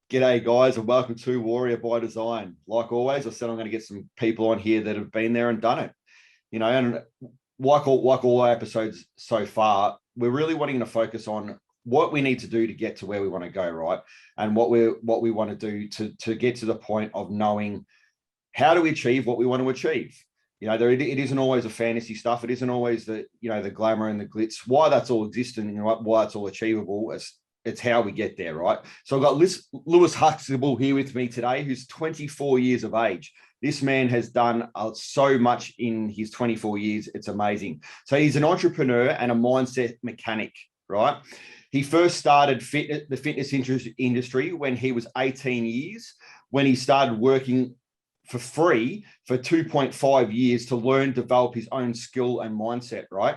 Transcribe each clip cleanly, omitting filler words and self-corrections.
G'day, guys, and welcome to Warrior by Design. Like always, I said I'm going to get some people on here that have been there and done it. And like all our episodes so far, we're really wanting to focus on what we need to do to get to where we want to go, right? And what we want to do to get to the point of knowing how do we achieve what we want to achieve. It isn't always a fantasy stuff. It isn't always the glamour and the glitz. Why that's all existing, why it's all achievable. It's how we get there, right? So I've got Lewis Huckstep here with me today, who's 24 years of age. This man has done so much in his 24 years. It's amazing. So he's an entrepreneur and a mindset mechanic, right? He first started the fitness industry when he was 18 years, when he started working for free for 2.5 years to learn, develop his own skill and mindset, right?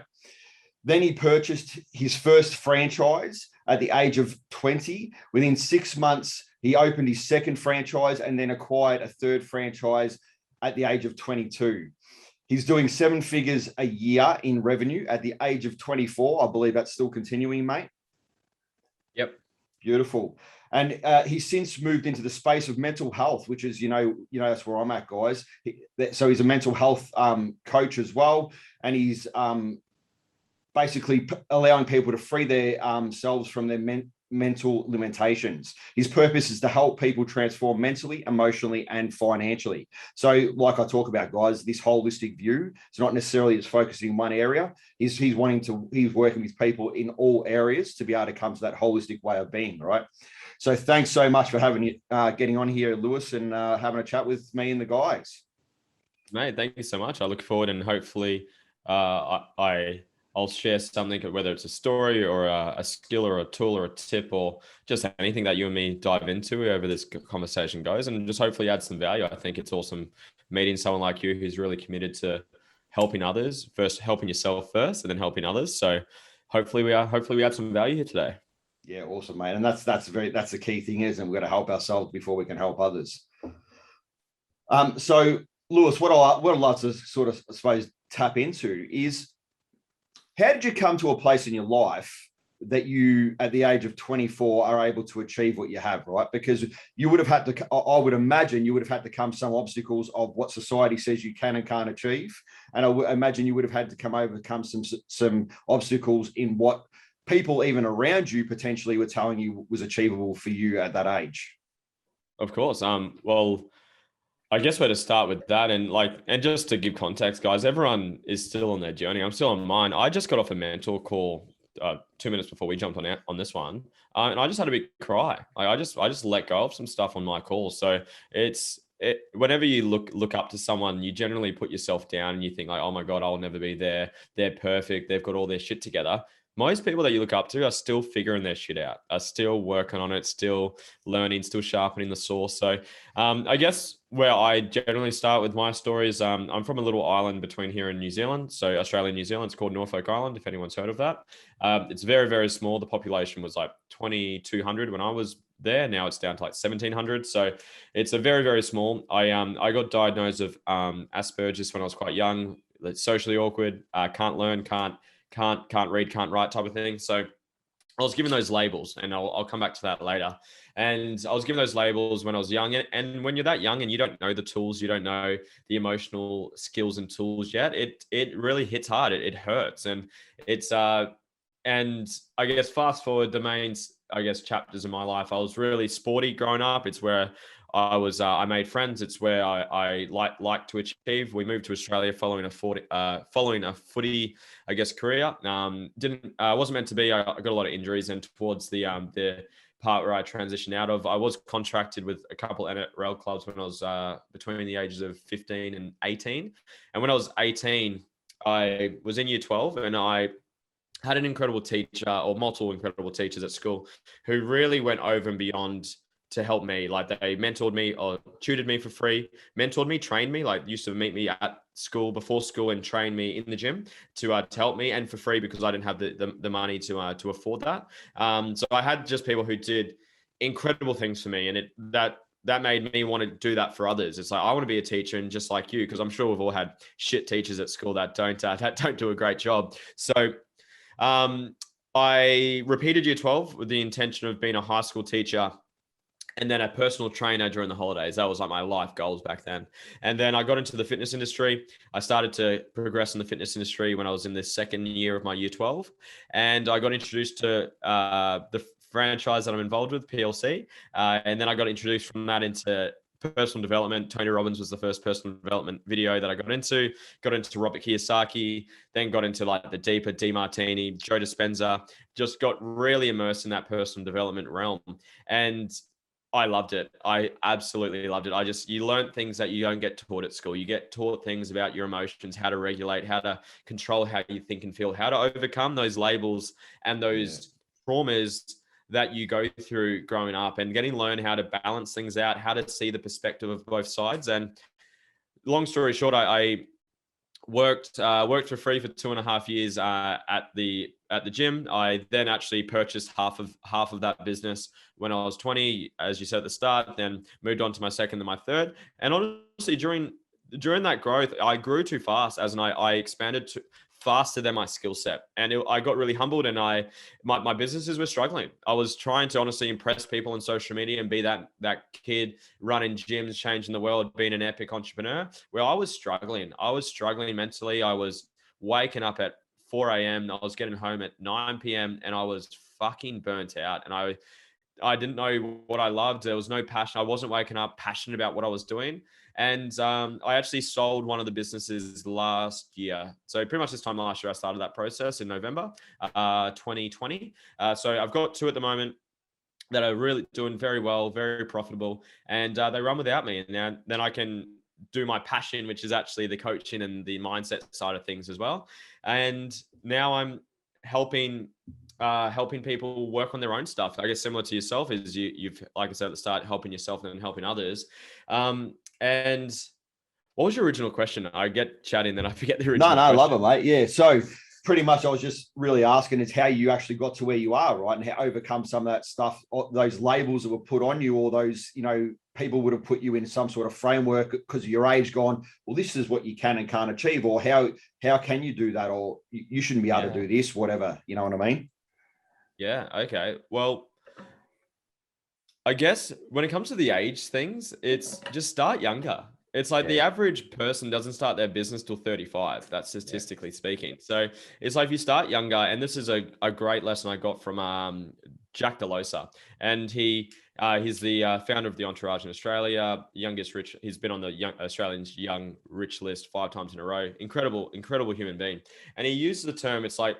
Then he purchased his first franchise at the age of 20. Within 6 months, he opened his second franchise and then acquired a third franchise at the age of 22. He's doing 7 figures a year in revenue at the age of 24. I believe that's still continuing, mate. Yep. Beautiful. And he's since moved into the space of mental health, which is, that's where I'm at, guys. So he's a mental health coach as well. And he's basically allowing people to free themselves from their mental limitations. His purpose is to help people transform mentally, emotionally, and financially. So like I talk about, guys, this holistic view, it's not necessarily just focusing in one area. He's working with people in all areas to be able to come to that holistic way of being, right? So thanks so much for getting on here, Lewis, and having a chat with me and the guys. Mate, thank you so much. I look forward, and hopefully I'll share something, whether it's a story or a skill or a tool or a tip or just anything that you and me dive into over this conversation goes, and just hopefully add some value. I think it's awesome meeting someone like you who's really committed to helping others first, helping yourself first, and then helping others. So hopefully we add some value here today. Yeah, awesome, mate. And that's the key thing is, and we've got to help ourselves before we can help others. So Lewis, what I'd love to sort of, I suppose, tap into is, how did you come to a place in your life that you, at the age of 24, are able to achieve what you have, right? Because you would have had to, I would imagine you would have had to come some obstacles of what society says you can and can't achieve. And I would imagine you would have had to overcome some obstacles in what people even around you potentially were telling you was achievable for you at that age. Of course. Well, I guess where to start with that, and just to give context, guys, everyone is still on their journey. I'm still on mine. I just got off a mentor call 2 minutes before we jumped on this one, and I just had a big cry. I just let go of some stuff on my call. So whenever you look up to someone, you generally put yourself down and you think like, oh my God, I'll never be there. They're perfect. They've got all their shit together. Most people that you look up to are still figuring their shit out, are still working on it, still learning, still sharpening the saw. So I guess where I generally start with my story is I'm from a little island between here and New Zealand. So Australia and New Zealand, it's called Norfolk Island, if anyone's heard of that. It's very, very small. The population was like 2,200 when I was there. Now it's down to like 1,700. So it's a very, very small. I got diagnosed of Asperger's when I was quite young. It's socially awkward, can't learn, can't read, can't write type of thing. So I was given those labels, and I'll come back to that later. And I was given those labels when I was young. And when you're that young and you don't know the tools, you don't know the emotional skills and tools yet, it really hits hard. It hurts. And it's, and I guess fast forward the main, chapters of my life, I was really sporty growing up. It's where I made friends. It's where I like to achieve. We moved to Australia following a footy, career. Wasn't meant to be. I got a lot of injuries, and towards the part where I transitioned out of, I was contracted with a couple of NRL clubs when I was between the ages of 15 and 18. And when I was 18, I was in year 12, and I had an incredible teacher, or multiple incredible teachers at school, who really went over and beyond to help me. Like, they mentored me or tutored me for free, mentored me, trained me, like used to meet me at school, before school, and train me in the gym to help me, and for free, because I didn't have the money to afford that. So I had just people who did incredible things for me, and that made me want to do that for others. It's like, I want to be a teacher, and just like you, because I'm sure we've all had shit teachers at school that don't do a great job. So I repeated year 12 with the intention of being a high school teacher and then a personal trainer during the holidays. That was like my life goals back then. And then I got into the fitness industry. I started to progress in the fitness industry when I was in the second year of my year 12. And I got introduced to the franchise that I'm involved with, PLC. And then I got introduced from that into personal development. Tony Robbins was the first personal development video that I got into Robert Kiyosaki, then got into like the deeper DeMartini, Joe Dispenza, just got really immersed in that personal development realm. And I loved it. I absolutely loved it. You learn things that you don't get taught at school. You get taught things about your emotions, how to regulate, how to control how you think and feel, how to overcome those labels and those traumas that you go through growing up, and learn how to balance things out, how to see the perspective of both sides. And long story short, I worked for free for 2.5 years at the gym. I then actually purchased half of that business when I was 20, as you said at the start. Then moved on to my second and my third. And honestly, during that growth, I grew too fast, I expanded faster than my skill set, and I got really humbled. And my businesses were struggling. I was trying to honestly impress people on social media and be that kid running gyms, changing the world, being an epic entrepreneur. Where I was struggling mentally. I was waking up at 4 a.m. I was getting home at 9 p.m. and I was fucking burnt out. And I didn't know what I loved. There was no passion. I wasn't waking up passionate about what I was doing. And I actually sold one of the businesses last year. So pretty much this time last year, I started that process in November 2020. So I've got two at the moment that are really doing very well, very profitable, and they run without me. And then I can do my passion, which is actually the coaching and the mindset side of things as well. And now I'm helping people work on their own stuff. I guess similar to yourself is you've, like I said at the start, helping yourself and helping others. And what was your original question? I get chatting, then I forget the original No, question. love it, mate. Yeah. So pretty much I was just really asking is how you actually got to where you are, right? And how overcome some of that stuff, those labels that were put on you, or those, people would have put you in some sort of framework because of your age gone, well, this is what you can and can't achieve, or how can you do that? Or you shouldn't be able to do this, whatever, you know what I mean? Yeah. Okay. Well, I guess when it comes to the age things, it's just start younger. It's like the average person doesn't start their business till 35. That's statistically speaking. So it's like if you start younger, and this is a great lesson I got from Jack DeLosa, and he's the founder of the Entourage in Australia, youngest rich. He's been on the Australians Young Rich list 5 times in a row. Incredible human being. And he uses the term. It's like,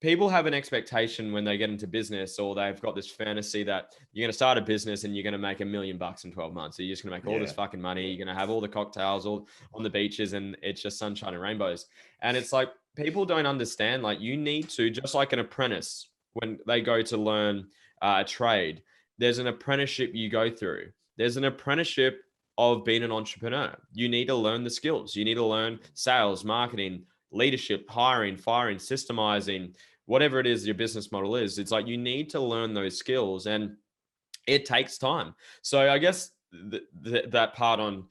people have an expectation when they get into business, or they've got this fantasy that you're going to start a business and you're going to make $1 million in 12 months. So you're just going to make all this fucking money. You're going to have all the cocktails all on the beaches, and it's just sunshine and rainbows. And it's like, people don't understand, like, you need to, just like an apprentice, when they go to learn a trade, there's an apprenticeship you go through. There's an apprenticeship of being an entrepreneur. You need to learn the skills. You need to learn sales, marketing, leadership, hiring, firing, systemizing, whatever it is your business model is. It's like you need to learn those skills, and it takes time. So I guess that part on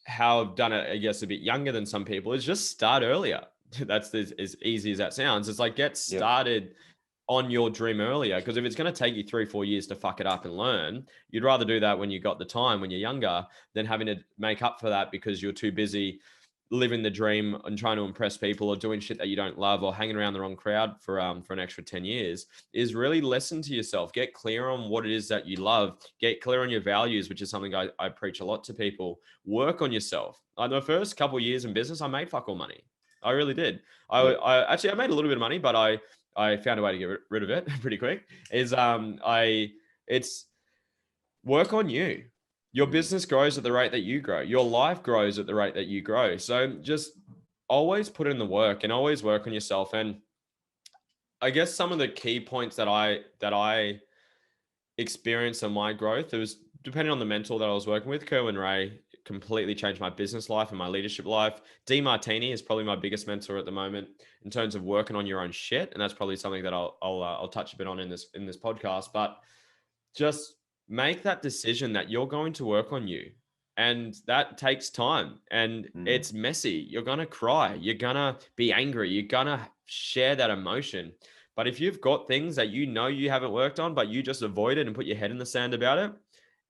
how I've done it, I guess, a bit younger than some people, is just start earlier. That's as easy as that sounds. It's like, get started on your dream earlier, because if it's going to take you 3-4 years to fuck it up and learn, you'd rather do that when you got the time, when you're younger, than having to make up for that because you're too busy living the dream and trying to impress people, or doing shit that you don't love, or hanging around the wrong crowd for an extra 10 years. Is really listen to yourself, get clear on what it is that you love, get clear on your values, which is something I preach a lot to people. Work on yourself. The first couple of years in business, I made fuck all money. I really did. I actually made a little bit of money, but I found a way to get rid of it pretty quick. It's work on you. Your business grows at the rate that you grow. Your life grows at the rate that you grow. So just always put in the work and always work on yourself. And I guess some of the key points that I experienced in my growth, it was depending on the mentor that I was working with. Kerwin Ray completely changed my business life and my leadership life. DeMartini is probably my biggest mentor at the moment in terms of working on your own shit. And that's probably something that I'll touch a bit on in this podcast. But just make that decision that you're going to work on you, and that takes time, and it's messy. You're going to cry, you're going to be angry, you're going to share that emotion. But if you've got things that you haven't worked on, but you just avoid it and put your head in the sand about it,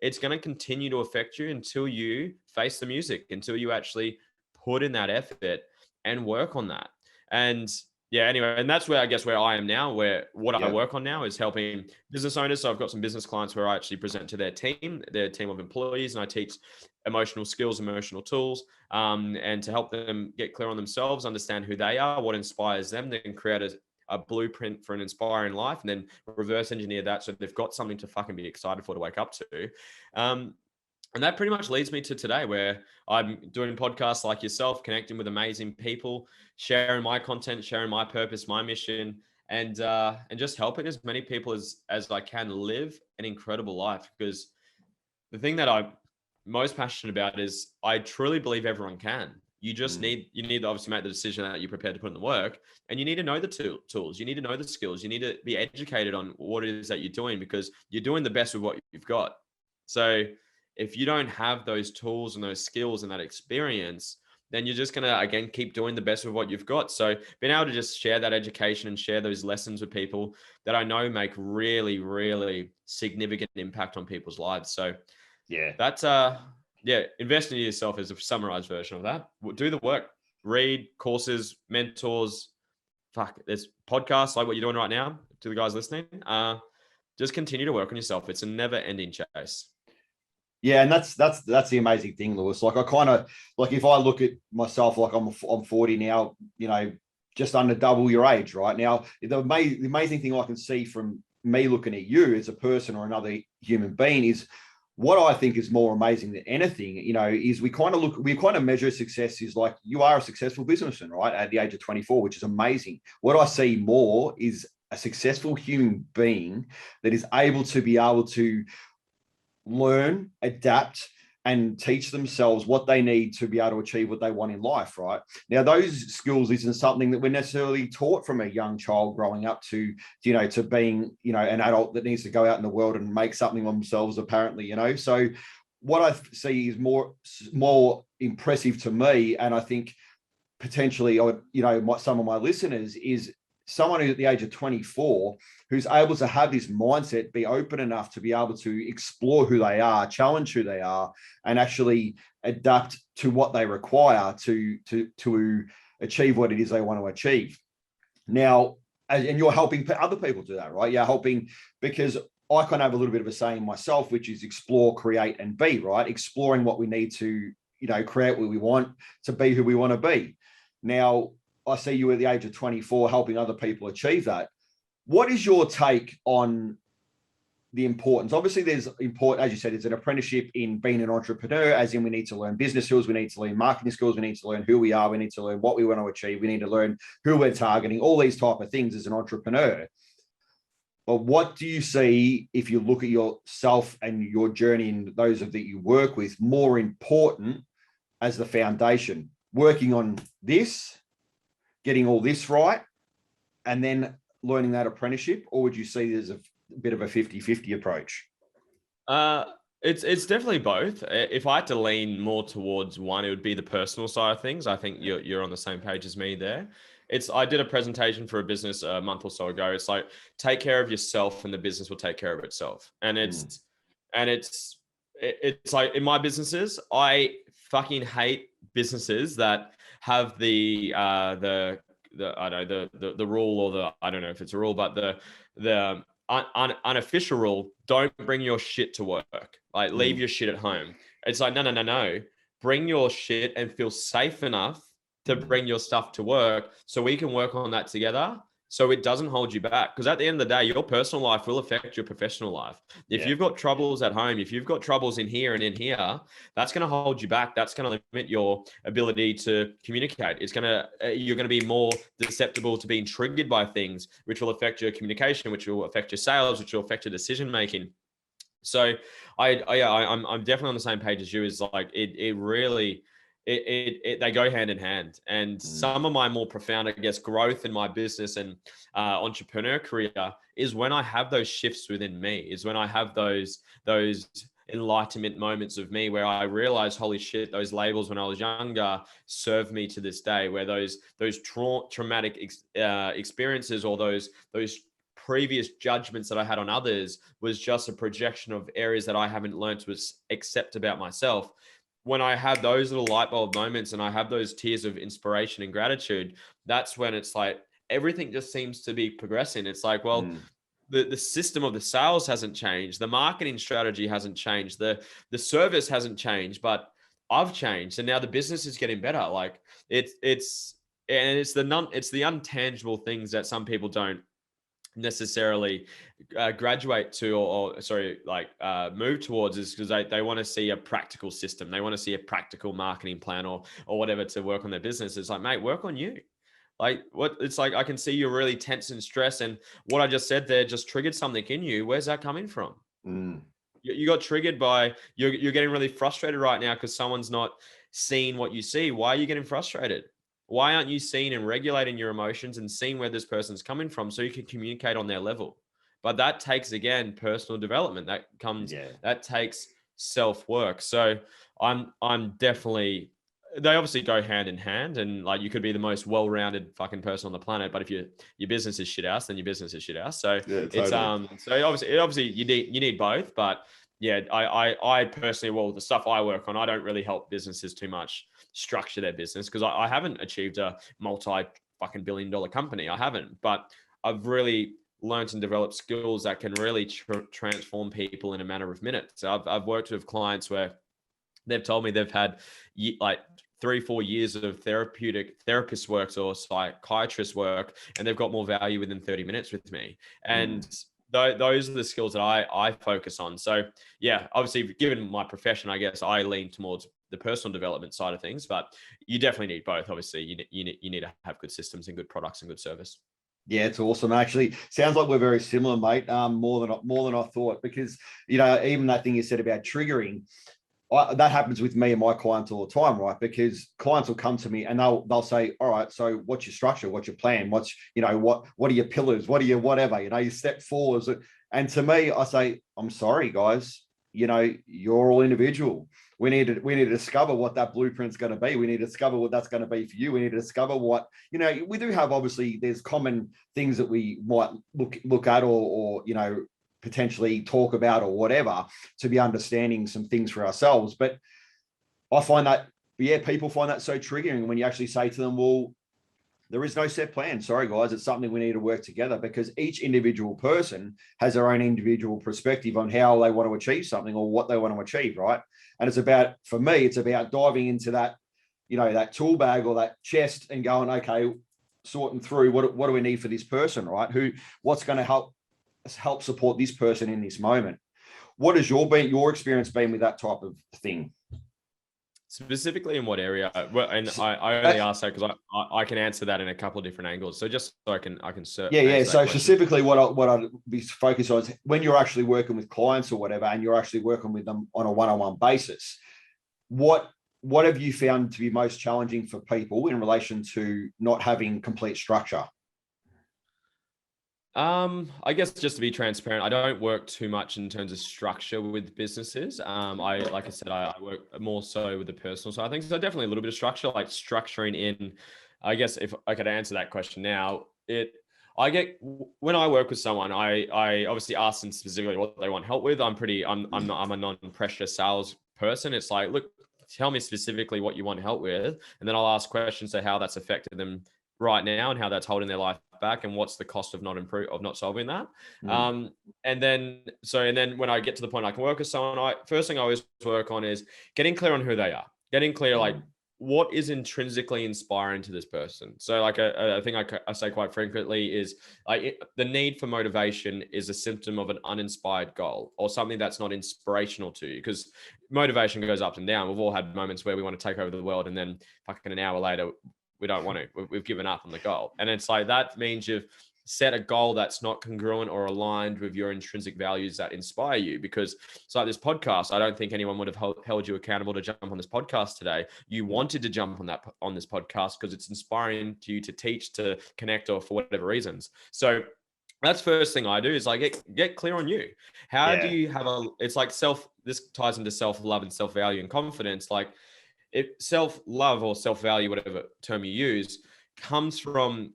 it's going to continue to affect you until you face the music, until you actually put in that effort and work on that. And yeah, anyway, and that's where I guess where I am now, where what I Yeah. work on now is helping business owners. So I've got some business clients where I actually present to their team of employees, and I teach emotional skills, emotional tools, and to help them get clear on themselves, understand who they are, what inspires them, then create a blueprint for an inspiring life, and then reverse engineer that so they've got something to fucking be excited for, to wake up to. And that pretty much leads me to today, where I'm doing podcasts like yourself, connecting with amazing people, sharing my content, sharing my purpose, my mission, and just helping as many people as I can live an incredible life. Because the thing that I'm most passionate about is I truly believe everyone can. You just need to obviously make the decision that you're prepared to put in the work, and you need to know the tools. You need to know the skills. You need to be educated on what it is that you're doing, because you're doing the best with what you've got. So if you don't have those tools and those skills and that experience, then you're just going to, again, keep doing the best with what you've got. So being able to just share that education and share those lessons with people that I know make really, really significant impact on people's lives. So Yeah. that's, invest in yourself is a summarized version of that. Do the work, read courses, mentors, there's podcasts like what you're doing right now to the guys listening. Just continue to work on yourself. It's a never ending chase. Yeah, and that's the amazing thing, Lewis. Like I kind of like if I look at myself, like I'm 40 now, just under double your age right now. The amazing thing I can see from me looking at you as a person or another human being is what I think is more amazing than anything, is we kind of measure success is like you are a successful businessman, right? At the age of 24, which is amazing. What I see more is a successful human being that is able to learn, adapt, and teach themselves what they need to be able to achieve what they want in life, right? Now, those skills isn't something that we're necessarily taught from a young child growing up to being, an adult that needs to go out in the world and make something of themselves, apparently, So what I see is more impressive to me, and I think potentially, some of my listeners is someone who's at the age of 24 who's able to have this mindset, be open enough to be able to explore who they are, challenge who they are, and actually adapt to what they require to achieve what it is they want to achieve. Now, and you're helping other people do that, right? You're helping, because I kind of have a little bit of a saying myself, which is explore, create, and be, right? Exploring what we need to, create what we want to be who we want to be. Now, I see you at the age of 24 helping other people achieve that. What is your take on the importance? Obviously, there's important, as you said, there's an apprenticeship in being an entrepreneur, as in we need to learn business skills, we need to learn marketing skills, we need to learn who we are, we need to learn what we want to achieve, we need to learn who we're targeting, all these type of things as an entrepreneur. But what do you see, if you look at yourself and your journey and those that you work with, more important as the foundation? Working on this, getting all this right, and then learning that apprenticeship? Or would you see there's a bit of a 50-50 approach? It's definitely both. If I had to lean more towards one, it would be the personal side of things. I think you're on the same page as me there. I did a presentation for a business a month or so ago. It's like, take care of yourself and the business will take care of itself. And it's like in my businesses, I fucking hate businesses that have the I don't know, the rule, or I don't know if it's a rule, but the unofficial rule: don't bring your shit to work. Like, leave your shit at home. It's like, no. Bring your shit and feel safe enough to bring your stuff to work, so we can work on that together, so it doesn't hold you back. Because at the end of the day, your personal life will affect your professional life. If you've got troubles at home, if you've got troubles in here and in here, that's going to hold you back. That's going to limit your ability to communicate. You're going to be more susceptible to being triggered by things, which will affect your communication, which will affect your sales, which will affect your decision making. So I'm definitely on the same page as you. Is like, it really, they go hand in hand. And some of my more profound, I guess, growth in my business and entrepreneur career is when I have those shifts within me, is when I have those enlightenment moments of me where I realize, holy shit, those labels when I was younger serve me to this day, where those traumatic experiences, or those previous judgments that I had on others was just a projection of areas that I haven't learned to accept about myself. When I have those little light bulb moments and I have those tears of inspiration and gratitude, that's when it's like everything just seems to be progressing. It's like, well, the system of the sales hasn't changed, the marketing strategy hasn't changed, the service hasn't changed, but I've changed, and now the business is getting better. Like it's the untangible things that some people don't necessarily graduate to or sorry like move towards, is because they want to see a practical system, they want to see a practical marketing plan or whatever to work on their business. It's like, mate, work on you. Like what it's like, I can see you're really tense and stressed, and what I just said there just triggered something in you. Where's that coming from? You got triggered by you're getting really frustrated right now because someone's not seeing what you see. Why are you getting frustrated? Why aren't you seeing and regulating your emotions and seeing where this person's coming from so you can communicate on their level? But that takes, again, personal development. That takes self-work. So I'm definitely, they obviously go hand in hand, and like you could be the most well-rounded fucking person on the planet, but if your business is shit house, then your business is shit house. So Yeah, it's totally. so obviously you need both. But yeah, I personally, well, the stuff I work on, I don't really help businesses too much structure their business because I haven't achieved a multi fucking $1 billion company. I haven't, but I've really learned and developed skills that can really transform people in a matter of minutes. So I've worked with clients where they've told me they've had like 3-4 years of therapist work or psychiatrist work, and they've got more value within 30 minutes with me. And those are the skills that I focus on. So yeah, obviously, given my profession, I guess I lean towards the personal development side of things, but you definitely need both. Obviously, you need to have good systems and good products and good service. Yeah, it's awesome. Actually, sounds like we're very similar, mate. More than I thought, because even that thing you said about triggering, that happens with me and my clients all the time, right? Because clients will come to me and they'll say, all right, so what's your structure? What's your plan? What's, what are your pillars? What are your whatever, your step fours? And to me, I say, I'm sorry, guys, you're all individual. We need to discover what that blueprint's going to be. We need to discover what that's going to be for you. We need to discover what, we do have, obviously, there's common things that we might look at or potentially talk about or whatever to be understanding some things for ourselves. But I find that, people find that so triggering when you actually say to them, well, there is no set plan. Sorry, guys, it's something we need to work together, because each individual person has their own individual perspective on how they want to achieve something or what they want to achieve, right? And for me, it's about diving into that, that tool bag or that chest and going, okay, sorting through what do we need for this person, right? What's going to help support this person in this moment. What has your experience been with that type of thing? Specifically in what area? Well, and I only ask that because I can answer that in a couple of different angles. So just so I can yeah. So specifically, what I'd be focused on is when you're actually working with clients or whatever, and you're actually working with them on a one-on-one basis. What have you found to be most challenging for people in relation to not having complete structure? I guess just to be transparent, I don't work too much in terms of structure with businesses. Like I said, I work more so with the personal side of things. So definitely a little bit of structure, like structuring in, I guess if I could answer that question now, when I work with someone, I obviously ask them specifically what they want help with. I'm a non-pressure sales person. It's like, look, tell me specifically what you want help with. And then I'll ask questions to how that's affected them right now and how that's holding their life back and what's the cost of not solving that. And then when I get to the point I can work with someone, first thing I always work on is getting clear on who they are, getting clear like what is intrinsically inspiring to this person. So like a thing I say quite frequently is like the need for motivation is a symptom of an uninspired goal or something that's not inspirational to you, because motivation goes up and down. We've all had moments where we want to take over the world and then fucking an hour later we don't want to. We've given up on the goal. And it's like, that means you've set a goal that's not congruent or aligned with your intrinsic values that inspire you. Because it's like this podcast, I don't think anyone would have held you accountable to jump on this podcast today. You wanted to jump on this podcast because it's inspiring to you to teach, to connect, or for whatever reasons. So that's first thing I do is like get clear on you. How do you have it's like this ties into self-love and self-value and confidence. Like, if self-love or self-value, whatever term you use, comes from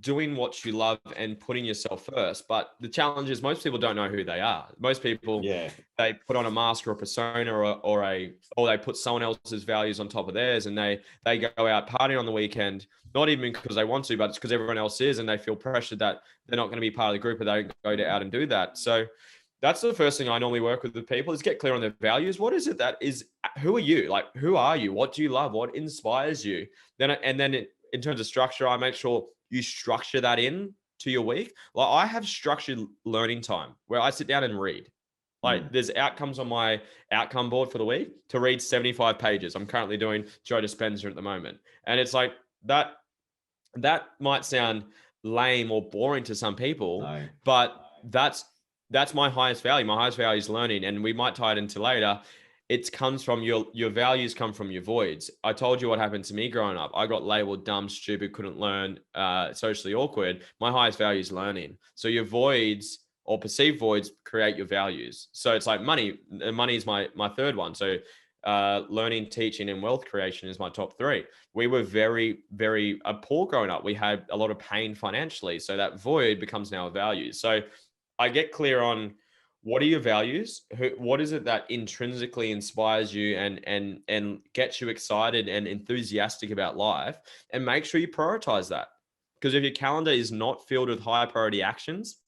doing what you love and putting yourself first. But the challenge is most people don't know who they are. Most people, Yeah. they put on a mask or a persona or they put someone else's values on top of theirs, and they go out partying on the weekend, not even because they want to, but it's because everyone else is, and they feel pressured that they're not going to be part of the group, or they go out and do that. So that's the first thing I normally work with people is get clear on their values. What is it that is, who are you? Like, who are you? What do you love? What inspires you? In terms of structure, I make sure you structure that in to your week. Like, I have structured learning time where I sit down and read. Like, there's outcomes on my outcome board for the week to read 75 pages. I'm currently doing Joe Dispenza at the moment. And it's like that might sound lame or boring to some people, No. but that's my highest value. My highest value is learning, and we might tie it into later. It comes from your values come from your voids. I told you what happened to me growing up. I got labeled dumb, stupid, couldn't learn, socially awkward. My highest value is learning. So your voids or perceived voids create your values. So it's like money. Money is my third one. So learning, teaching, and wealth creation is my top three. We were very, very poor growing up. We had a lot of pain financially. So that void becomes now a value. So I get clear on what are your values? What is it that intrinsically inspires you and gets you excited and enthusiastic about life? And make sure you prioritize that. Because if your calendar is not filled with high priority actions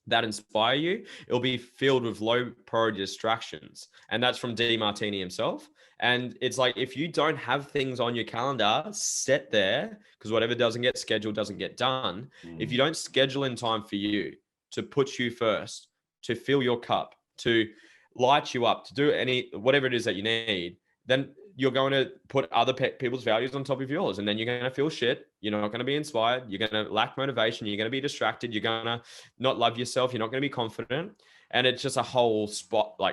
that inspire you, it'll be filled with low priority distractions. And that's from D Martini himself. And it's like, if you don't have things on your calendar set there, because whatever doesn't get scheduled doesn't get done. If you don't schedule in time for you to put you first, to fill your cup, to light you up, to do whatever it is that you need, then you're going to put other people's values on top of yours. And then you're going to feel shit. You're not going to be inspired. You're going to lack motivation. You're going to be distracted. You're going to not love yourself. You're not going to be confident. And it's just a whole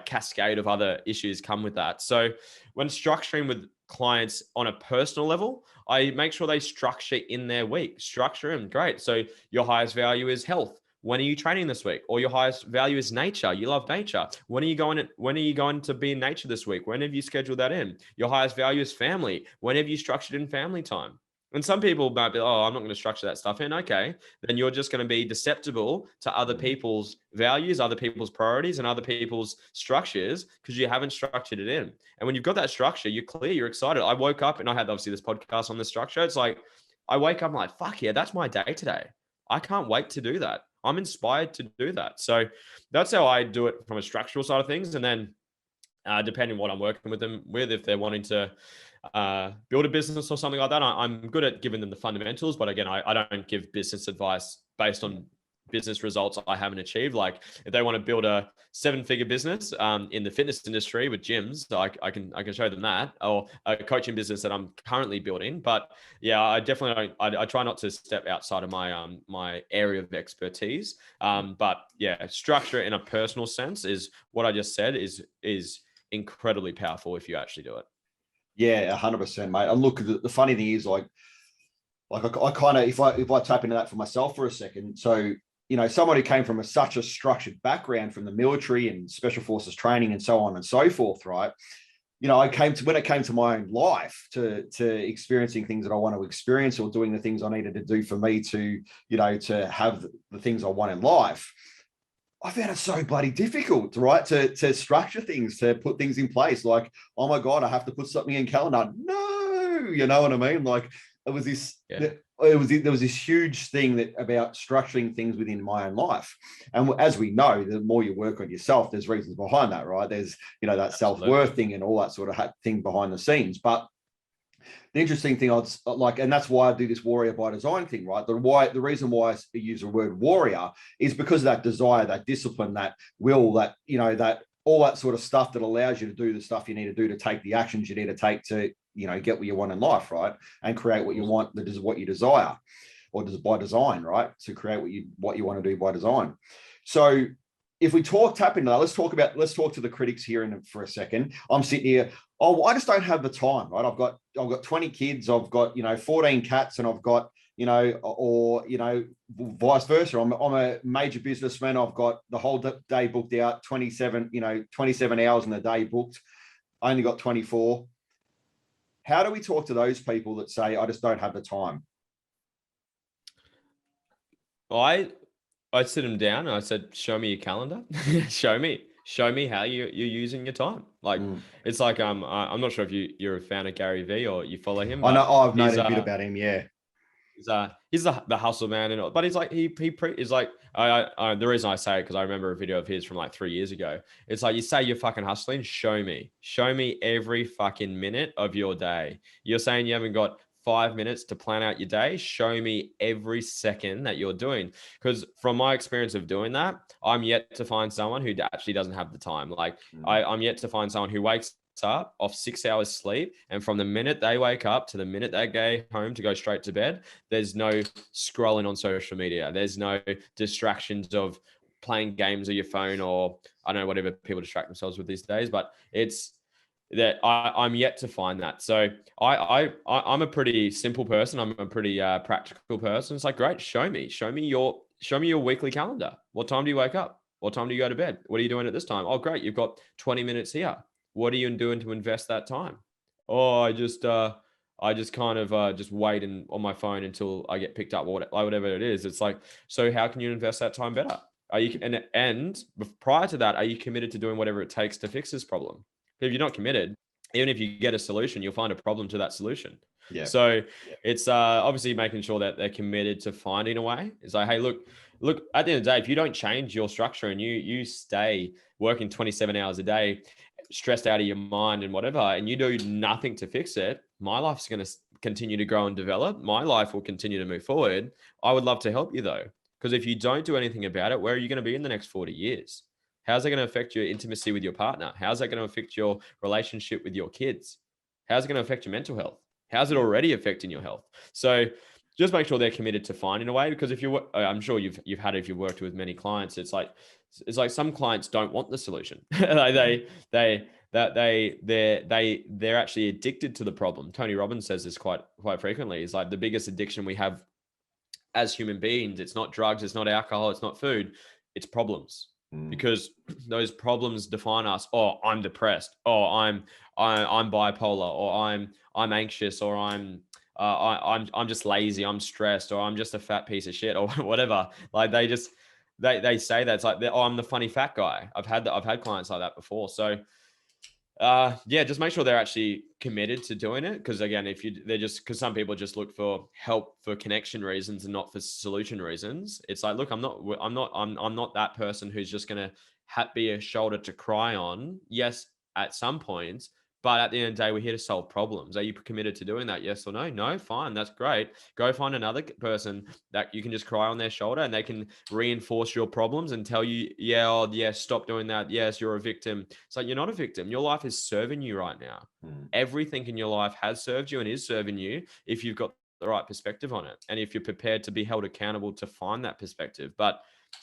cascade of other issues come with that. So when structuring with clients on a personal level, I make sure they structure in their week. Structure them. Great. So your highest value is health. When are you training this week? Or your highest value is nature. You love nature. When are you going to be in nature this week? When have you scheduled that in? Your highest value is family. When have you structured in family time? And some people might be, oh, I'm not going to structure that stuff in. Okay, then you're just going to be susceptible to other people's values, other people's priorities, and other people's structures because you haven't structured it in. And when you've got that structure, you're clear, you're excited. I woke up and I had obviously this podcast on the structure. It's like, I wake up, I'm like, fuck yeah, that's my day today. I can't wait to do that. I'm inspired to do that. So that's how I do it from a structural side of things. And then depending on what I'm working with them with, if they're wanting to build a business or something like that, I'm good at giving them the fundamentals. But again, I don't give business advice based on business results I haven't achieved. Like if they want to build a 7-figure business in the fitness industry with gyms, I can show them that, or a coaching business that I'm currently building. But yeah, I definitely don't. I try not to step outside of my my area of expertise. But yeah, structure in a personal sense is what I just said is incredibly powerful if you actually do it. Yeah, 100%, mate. And look, the funny thing is, like I kind of, if I tap into that for myself for a second, so someone who came from such a structured background from the military and special forces training and so on and so forth, right? When it came to my own life, to experiencing things that I want to experience or doing the things I needed to do for me to, to have the things I want in life, I found it so bloody difficult, right? To structure things, to put things in place. Like, oh my God, I have to put something in calendar. No, you know what I mean? Like it was this, there was this huge thing about structuring things within my own life. And as we know, the more you work on yourself, there's reasons behind that, right? There's, that self-worth thing and all that sort of thing behind the scenes. But the interesting thing I'd like, and that's why I do this warrior by design thing, right? The reason why I use the word warrior is because of that desire, that discipline, that will, that, that all that sort of stuff that allows you to do the stuff you need to do to take the actions you need to take to, get what you want in life, right? And create what you want, that is what you desire, or just by design, right? To create what you want to do by design. So if we tap into that, let's talk to the critics here for a second. I'm sitting here, I just don't have the time, right? I've got 20 kids, I've got 14 cats, and I've got vice versa. I'm a major businessman. I've got the whole day booked out, 27 hours in the day booked. I only got 24. How do we talk to those people that say, I just don't have the time? I sit him down and I said, "Show me your calendar. Show me how you're using your time." Like it's like I'm not sure if you're a fan of Gary Vee or you follow him, I know but I've known a bit about him. Yeah. he's the hustle man and all, but he's like he's like the reason I say it because I remember a video of his from like 3 years ago. It's like you say you're fucking hustling, show me every fucking minute of your day. You're saying you haven't got 5 minutes to plan out your day. Show me every second that you're doing. Because from my experience of doing that, I'm yet to find someone who actually doesn't have the time. Like I'm yet to find someone who wakes up off 6 hours sleep, and from the minute they wake up to the minute they go home to go straight to bed, there's no scrolling on social media. There's no distractions of playing games or your phone or I don't know, whatever people distract themselves with these days. But it's that I'm yet to find that. So I'm a pretty simple person. I'm a pretty practical person. It's like, great, show me your weekly calendar. What time do you wake up? What time do you go to bed? What are you doing at this time? Oh, great, you've got 20 minutes here. What are you doing to invest that time? Oh, I just kind of just wait on my phone until I get picked up or whatever it is. It's like, so how can you invest that time better? Are you and prior to that, are you committed to doing whatever it takes to fix this problem? If you're not committed, even if you get a solution, you'll find a problem to that solution. Yeah. So it's obviously making sure that they're committed to finding a way. It's like, hey, look, at the end of the day, if you don't change your structure and you stay working 27 hours a day, stressed out of your mind and whatever, and you do nothing to fix it, my life's going to continue to grow and develop. My life will continue to move forward. I would love to help you though, because if you don't do anything about it, where are you going to be in the next 40 years? How's that going to affect your intimacy with your partner? How's that going to affect your relationship with your kids? How's it going to affect your mental health? How's it already affecting your health? So just make sure they're committed to finding a way, because if you, I'm sure you've had it if you've worked with many clients. It's like some clients don't want the solution. They're actually addicted to the problem. Tony Robbins says this quite frequently. It's like the biggest addiction we have as human beings. It's not drugs, it's not alcohol, it's not food, it's problems. Because those problems define us. Oh, I'm depressed. Oh, I'm bipolar, or I'm anxious, or I'm just lazy. I'm stressed, or I'm just a fat piece of shit, or whatever. Like they say that. It's like, oh, I'm the funny fat guy. I've had clients like that before. So just make sure they're actually committed to doing it. Because again, because some people just look for help for connection reasons and not for solution reasons. It's like, look, I'm not that person who's just going to be a shoulder to cry on. Yes, at some points, but at the end of the day, we're here to solve problems. Are you committed to doing that? Yes or no? No, fine. That's great. Go find another person that you can just cry on their shoulder and they can reinforce your problems and tell you, yeah, oh, yes, stop doing that. Yes, you're a victim. It's like, you're not a victim. Your life is serving you right now. Everything in your life has served you and is serving you if you've got the right perspective on it. And if you're prepared to be held accountable to find that perspective. But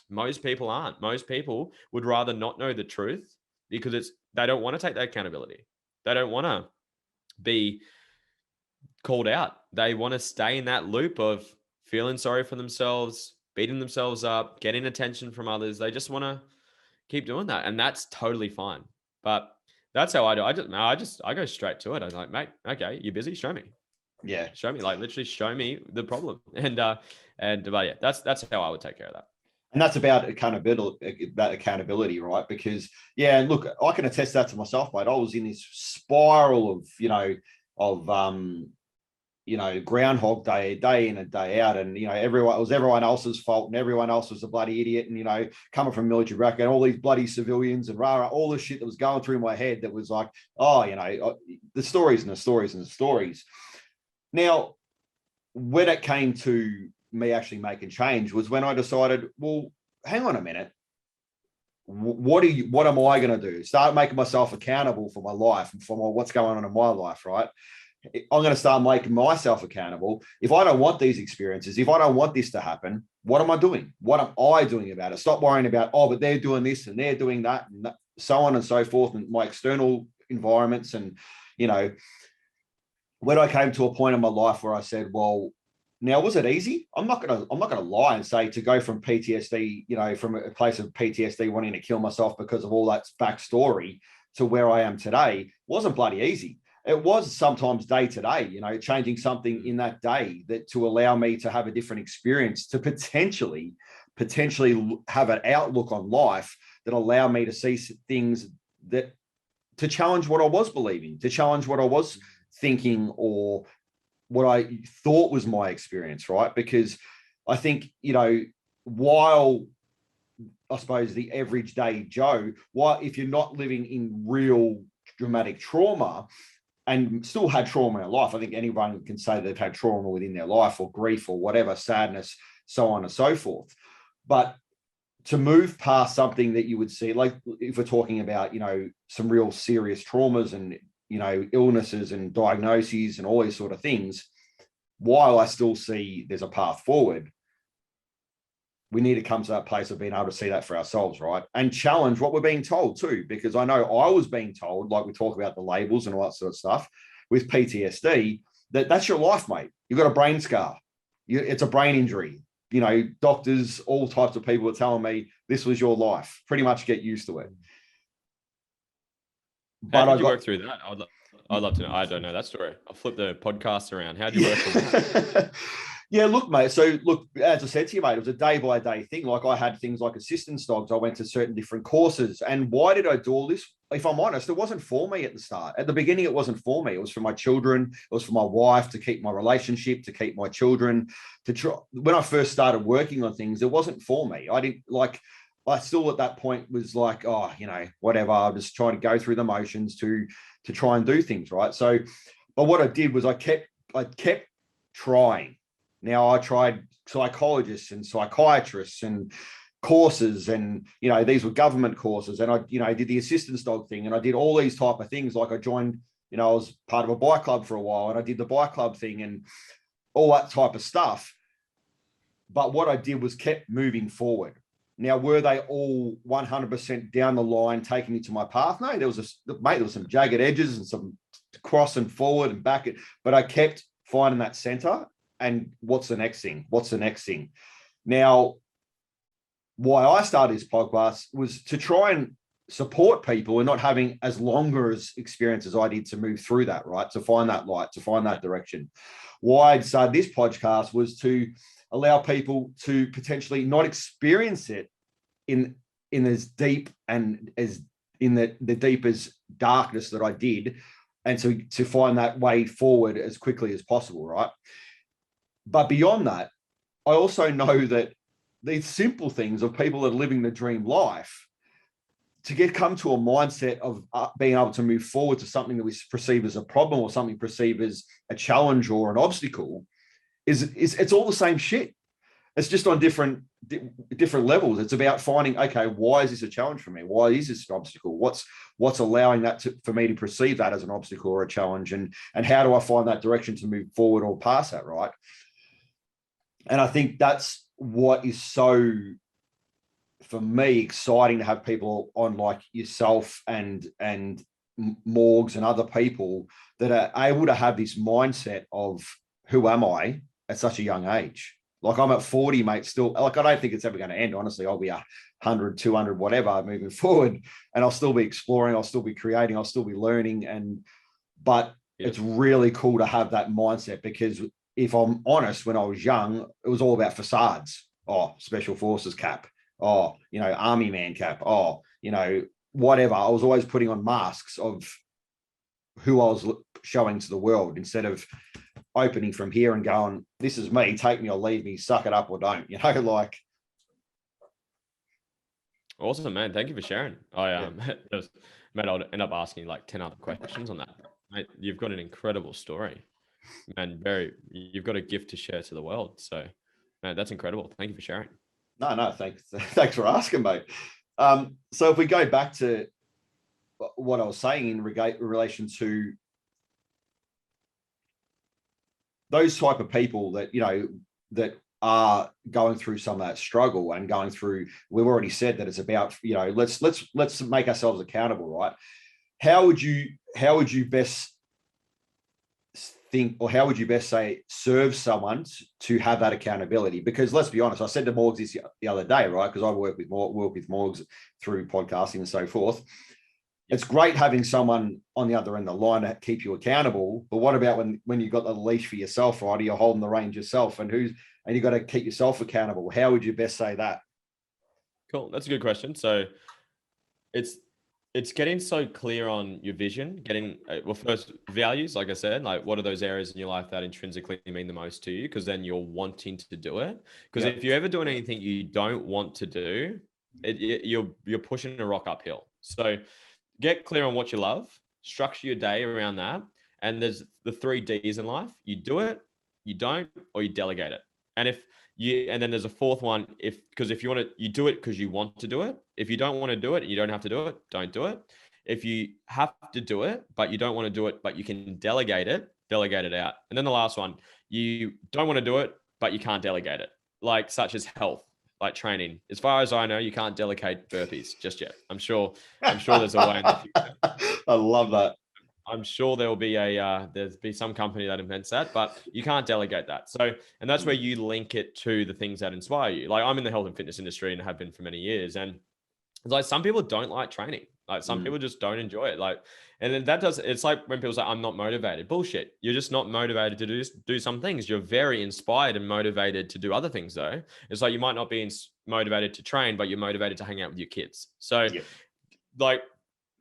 most people aren't. Most people would rather not know the truth because they don't want to take that accountability. They don't want to be called out. They want to stay in that loop of feeling sorry for themselves, beating themselves up, getting attention from others. They just want to keep doing that. And that's totally fine. But that's how I do. I go straight to it. I'm like, mate, okay, you busy? Show me. Yeah. Show me, like literally show me the problem. But yeah, that's how I would take care of that. And that's about accountability, right? Because look, I can attest that to myself, mate. I was in this spiral of Groundhog Day in and day out, and it was everyone else's fault, and everyone else was a bloody idiot, and coming from military background, all these bloody civilians and all the shit that was going through my head that was like, the stories and the stories and the stories. Now, when it came to me actually making change was when I decided, well, hang on a minute. What am I going to do? Start making myself accountable for my life and for what's going on in my life, right? I'm going to start making myself accountable. If I don't want these experiences, if I don't want this to happen, what am I doing? What am I doing about it? Stop worrying about, but they're doing this and they're doing that and so on and so forth, and my external environments. And, when I came to a point in my life where I said, well, now, was it easy? I'm not gonna lie and say to go from PTSD, from a place of PTSD wanting to kill myself because of all that backstory to where I am today wasn't bloody easy. it was sometimes day to day, you know, changing something in that day that to allow me to have a different experience, to potentially have an outlook on life that allow me to see things that to challenge what I was believing, to challenge what I was thinking or what I thought was my experience, right? Because I think, you know, while I suppose the everyday Joe, why if you're not living in real dramatic trauma and still had trauma in life, I think anyone can say they've had trauma within their life or grief or whatever, sadness, so on and so forth. But to move past something that you would see, like if we're talking about, you know, some real serious traumas and, you know, illnesses and diagnoses and all these sort of things, while I still see there's a path forward, we need to come to that place of being able to see that for ourselves, right? And challenge what we're being told too, because I know I was being told, like we talk about the labels and all that sort of stuff with PTSD, that's your life, mate. You've got a brain scar. It's a brain injury. You know, doctors, all types of people are telling me this was your life. Pretty much get used to it. How did you work through that? I'd love to know. I don't know that story. I'll flip the podcast around. How did you work through that? Yeah, look, mate. So, look, as I said to you, mate, it was a day-by-day thing. Like I had things like assistance dogs. I went to certain different courses. And why did I do all this? If I'm honest, it wasn't for me at the start. At the beginning, it wasn't for me. It was for my children. It was for my wife, to keep my relationship, to keep my children. To try. When I first started working on things, it wasn't for me. I still at that point was like, oh, you know, whatever. I'm just trying to go through the motions to try and do things, right? So, but what I did was I kept trying. Now I tried psychologists and psychiatrists and courses, and you know, these were government courses, and I did the assistance dog thing, and I did all these type of things. Like I joined, you know, I was part of a bike club for a while, and I did the bike club thing and all that type of stuff. But what I did was kept moving forward. Now, were they all 100% down the line taking me to my path? No, there was some jagged edges and some cross and forward and back, but I kept finding that center. And what's the next thing? What's the next thing? Now, why I started this podcast was to try and support people and not having as longer as experience as I did to move through that, right? To find that light, to find that direction. Why I started this podcast was to allow people to potentially not experience it in as deep and as in the deepest darkness that I did, and to find that way forward as quickly as possible, right? But beyond that, I also know that these simple things of people that are living the dream life, to come to a mindset of being able to move forward to something that we perceive as a problem or something perceived as a challenge or an obstacle, is it's all the same shit. It's just on different levels. It's about finding, okay, why is this a challenge for me? Why is this an obstacle? What's allowing that for me to perceive that as an obstacle or a challenge? And how do I find that direction to move forward or past that, right? And I think that's what is so, for me, exciting to have people on like yourself and Morgs and other people that are able to have this mindset of who am I at such a young age. Like I'm at 40, mate, still, like I don't think it's ever going to end. Honestly, I'll be 100, 200, whatever moving forward, and I'll still be exploring, I'll still be creating, I'll still be learning. But it's really cool to have that mindset, because if I'm honest, when I was young, it was all about facades. Oh, special forces cap. Oh, you know, army man cap. Oh, you know, whatever. I was always putting on masks of who I was showing to the world, instead of opening from here and going, this is me, take me or leave me, suck it up or don't, you know, like. Awesome, man. Thank you for sharing. Mate, I'll end up asking like 10 other questions on that. Mate, you've got an incredible story, and you've got a gift to share to the world. So, man, that's incredible. Thank you for sharing. No, thanks for asking, mate. So if we go back to what I was saying in relation to those type of people that, you know, that are going through some of that struggle and going through, we've already said that it's about, you know, let's make ourselves accountable, right? How would you best think, or how would you best say serve someone to have that accountability? Because let's be honest, I said to Morgs this the other day, right? Because I work with Morgs through podcasting and so forth. it's great having someone on the other end of the line to keep you accountable. But what about when you got the leash for yourself, right? Or you're holding the reins yourself, and you got to keep yourself accountable. How would you best say that? Cool. That's a good question. So it's getting so clear on your vision, getting well, first values, like I said, like what are those areas in your life that intrinsically mean the most to you? Because then you're wanting to do it. Because if you're ever doing anything you don't want to do, you're pushing a rock uphill. So get clear on what you love, structure your day around that. And there's the 3 Ds in life. You do it, you don't, or you delegate it. And then there's a fourth one, because if you want to, you do it because you want to do it. If you don't want to do it and you don't have to do it, don't do it. If you have to do it, but you don't want to do it, but you can delegate it out. And then the last one, you don't want to do it, but you can't delegate it, like such as health, like training. As far as I know, you can't delegate burpees just yet. I'm sure there's a way in the future. I love that. I'm sure there will be there's be some company that invents that, but you can't delegate that. So, and that's where you link it to the things that inspire you. Like I'm in the health and fitness industry and have been for many years. And it's like some people don't like training. Like some people just don't enjoy it. Like, and then it's like when people say, I'm not motivated. Bullshit. You're just not motivated to do some things. You're very inspired and motivated to do other things though. It's like you might not be motivated to train, but you're motivated to hang out with your kids. So like,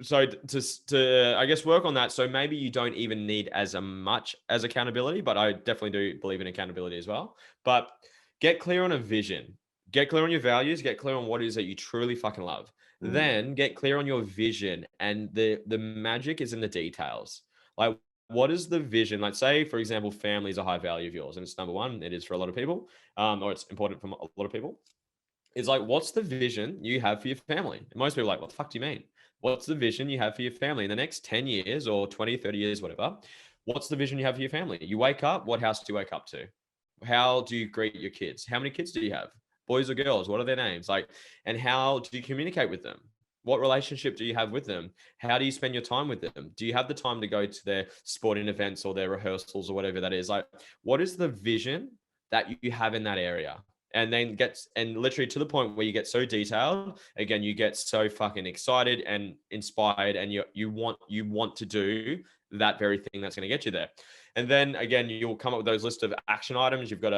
so to I guess work on that. So maybe you don't even need as much as accountability, but I definitely do believe in accountability as well. But get clear on a vision, get clear on your values, get clear on what it is that you truly fucking love. Then get clear on your vision, and the magic is in the details. Like, what is the vision? Like, say, for example, family is a high value of yours, and it's number one. It is for a lot of people, or it's important for a lot of people. It's like, what's the vision you have for your family? And most people are like, what the fuck do you mean? What's the vision you have for your family in the next 10 years or 20, 30 years, whatever? What's the vision you have for your family? You wake up, what house do you wake up to? How do you greet your kids? How many kids do you have? Boys or girls? What are their names? Like, and how do you communicate with them? What relationship do you have with them? How do you spend your time with them? Do you have the time to go to their sporting events or their rehearsals or whatever that is? Like, what is the vision that you have in that area? And then and literally to the point where you get so detailed, again, you get so fucking excited and inspired, and you want to do that very thing that's going to get you there. And then again, you'll come up with those list of action items. You've got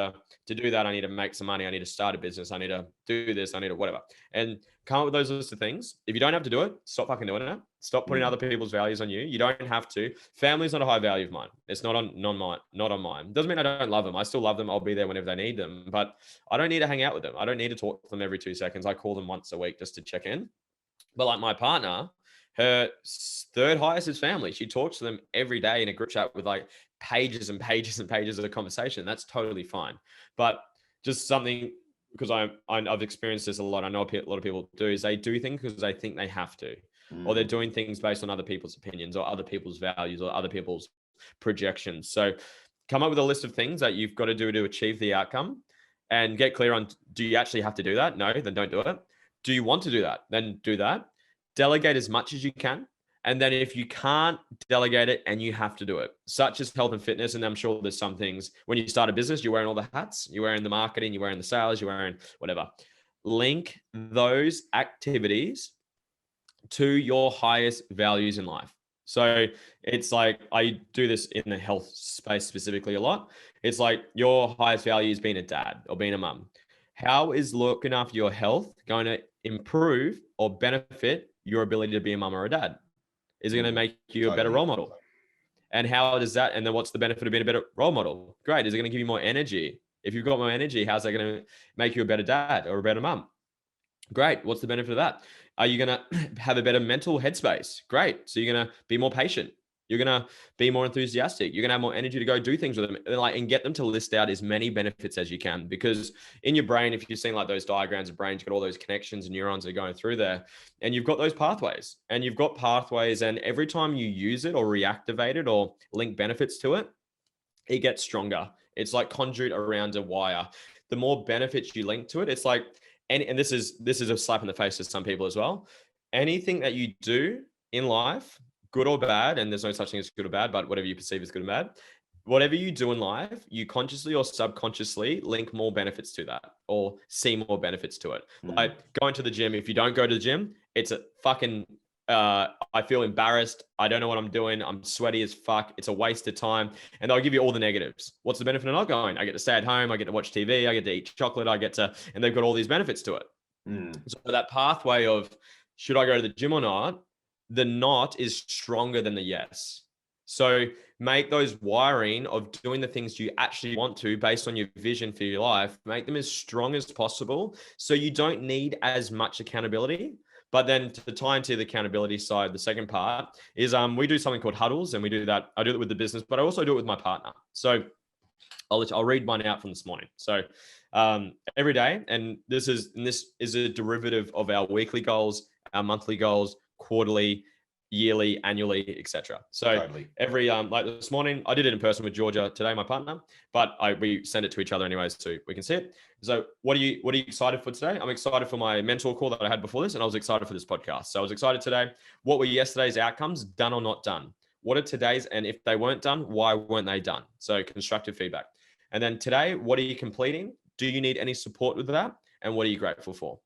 to do that. I need to make some money. I need to start a business. I need to do this. I need to whatever. And come up with those list of things. If you don't have to do it, stop fucking doing it. Stop putting other people's values on you. You don't have to. Family's not a high value of mine. It's not on mine. Doesn't mean I don't love them. I still love them. I'll be there whenever they need them. But I don't need to hang out with them. I don't need to talk to them every 2 seconds. I call them once a week just to check in. But like my partner, her third highest is family. She talks to them every day in a group chat with like pages and pages and pages of a conversation. That's totally fine. But just something, because I've experienced this a lot. I know a lot of people do, is they do things because they think they have to, or they're doing things based on other people's opinions or other people's values or other people's projections. So come up with a list of things that you've got to do to achieve the outcome, and get clear on, do you actually have to do that? No, then don't do it. Do you want to do that? Then do that. Delegate as much as you can. And then if you can't delegate it and you have to do it, such as health and fitness, and I'm sure there's some things when you start a business, you're wearing all the hats, you're wearing the marketing, you're wearing the sales, you're wearing whatever. Link those activities to your highest values in life. So it's like, I do this in the health space specifically a lot. It's like your highest value is being a dad or being a mum. How is looking after your health going to improve or benefit your ability to be a mum or a dad? Is it going to make you a better role model? And how does that, and then what's the benefit of being a better role model? Great. Is it going to give you more energy? If you've got more energy, how's that going to make you a better dad or a better mum? Great. What's the benefit of that? Are you going to have a better mental headspace? Great. So you're going to be more patient. You're going to be more enthusiastic. You're going to have more energy to go do things with them, and get them to list out as many benefits as you can. Because in your brain, if you're seeing like those diagrams of brains, you've got all those connections and neurons that are going through there, and you've got those pathways, and every time you use it or reactivate it or link benefits to it, it gets stronger. It's like conduit around a wire. The more benefits you link to it, it's like, and this is a slap in the face to some people as well. Anything that you do in life, good or bad, and there's no such thing as good or bad, but whatever you perceive as good and bad, whatever you do in life, you consciously or subconsciously link more benefits to that or see more benefits to it. Like going to the gym. If you don't go to the gym, it's a fucking I feel embarrassed. I don't know what I'm doing. I'm sweaty as fuck. It's a waste of time. And they'll give you all the negatives. What's the benefit of not going? I get to stay at home. I get to watch TV. I get to eat chocolate. And they've got all these benefits to it. So that pathway of should I go to the gym or not, the not is stronger than the yes. So make those wiring of doing the things you actually want to based on your vision for your life, make them as strong as possible. So you don't need as much accountability. But then to tie into the accountability side, the second part is we do something called huddles, and we do that. I do it with the business, but I also do it with my partner. So I'll read mine out from this morning. So every day, and this is a derivative of our weekly goals, our monthly goals, quarterly, yearly, annually, etc. So Totally. every like this morning, I did it in person with Georgia today, my partner, but we send it to each other anyways, so we can see it. So what are you excited for today? I'm excited for my mentor call that I had before this, and I was excited for this podcast. So I was excited today. What were yesterday's outcomes, done or not done? What are today's, and if they weren't done, why weren't they done? So constructive feedback. And then today, what are you completing? Do you need any support with that? And what are you grateful for?